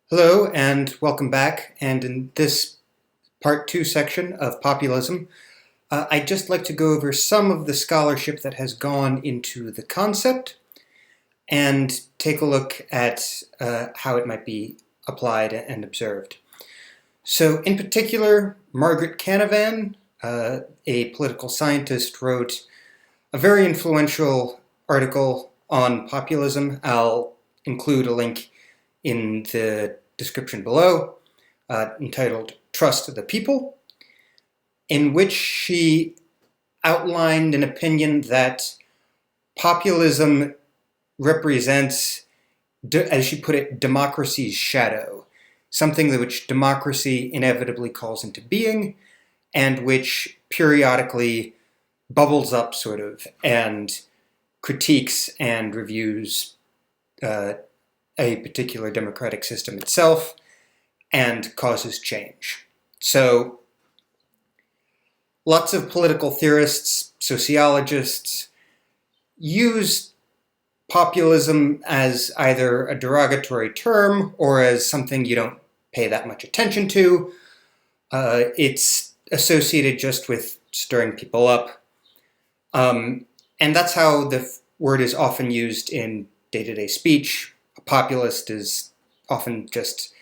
Hello and welcome back. And in this part 2 section of Populism, I'd just like to go over some of the scholarship that has gone into the concept and take a look at how it might be applied and observed. So in particular, Margaret Canovan, a political scientist, wrote a very influential article on populism. I'll include a link in the description below, entitled Trust the People, in which she outlined an opinion that populism represents, as she put it, democracy's shadow, something which democracy inevitably calls into being and which periodically bubbles up sort of and critiques and reviews a particular democratic system itself and causes change. So lots of political theorists, sociologists use populism as either a derogatory term or as something you don't pay that much attention to. It's associated just with stirring people up. And that's how the word is often used in day-to-day speech. A populist is often just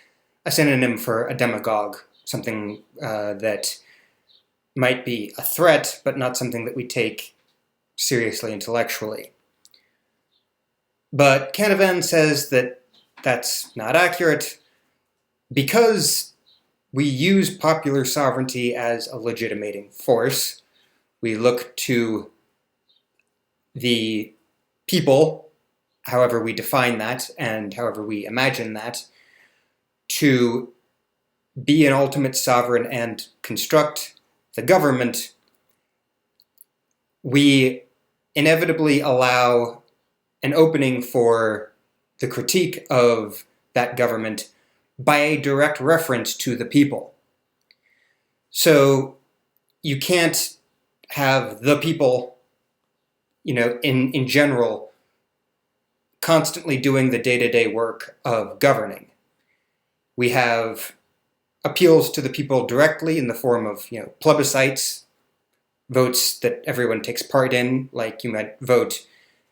a synonym for a demagogue, something that might be a threat, but not something that we take seriously intellectually. But Canovan says that that's not accurate because we use popular sovereignty as a legitimating force. We look to the people, however we define that and however we imagine that, to be an ultimate sovereign and construct the government. We inevitably allow an opening for the critique of that government by a direct reference to the people. So you can't have the people, in general, constantly doing the day-to-day work of governing. We have appeals to the people directly in the form of, plebiscites, votes that everyone takes part in, like you might vote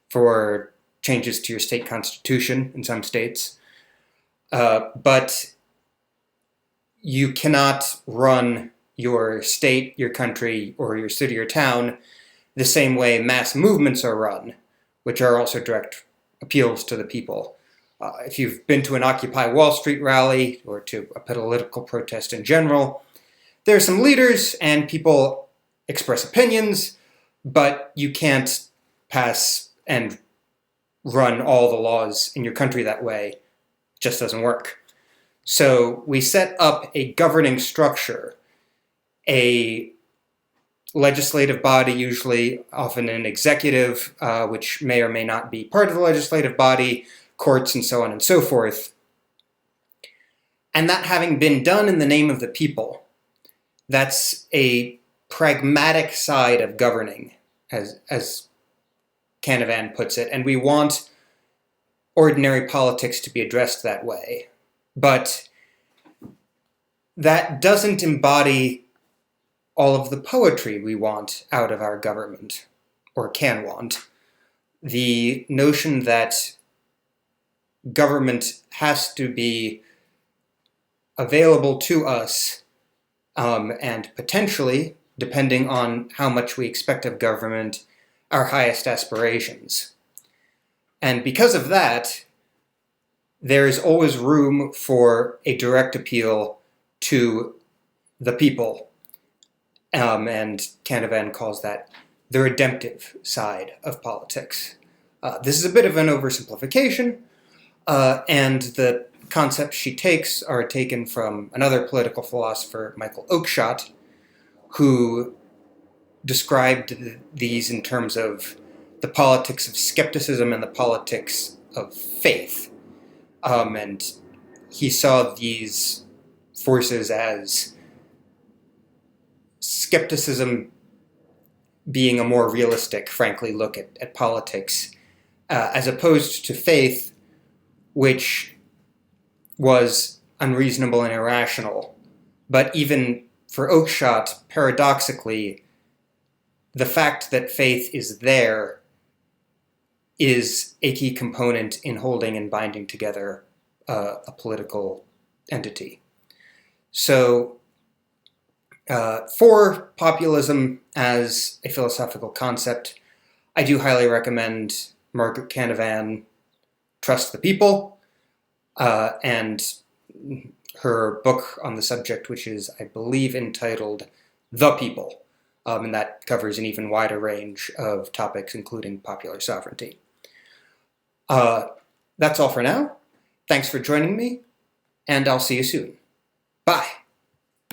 for changes to your state constitution in some states. But you cannot run your state, your country, or your city or town the same way mass movements are run, which are also direct appeals to the people. If you've been to an Occupy Wall Street rally or to a political protest in general, there are some leaders and people express opinions, but you can't pass and run all the laws in your country that way. It just doesn't work. So we set up a governing structure, a legislative body, usually often an executive, which may or may not be part of the legislative body, courts, and so on and so forth. And that having been done in the name of the people, that's a pragmatic side of governing, as Canovan puts it, and we want ordinary politics to be addressed that way. But that doesn't embody all of the poetry we want out of our government, or can want. The notion that government has to be available to us, and potentially, depending on how much we expect of government, our highest aspirations. And because of that, there is always room for a direct appeal to the people. And Canovan calls that the redemptive side of politics. This is a bit of an oversimplification, and the concepts she takes are taken from another political philosopher, Michael Oakeshott, who described these in terms of the politics of skepticism and the politics of faith. And he saw these forces as skepticism being a more realistic, frankly, look at politics, as opposed to faith, which was unreasonable and irrational. But even for Oakeshott, paradoxically, the fact that faith is there is a key component in holding and binding together a political entity. So for populism as a philosophical concept, I do highly recommend Margaret Canovan, Trust the People, and her book on the subject, which is, I believe, entitled The People, and that covers an even wider range of topics, including popular sovereignty. That's all for now. Thanks for joining me, and I'll see you soon. Bye.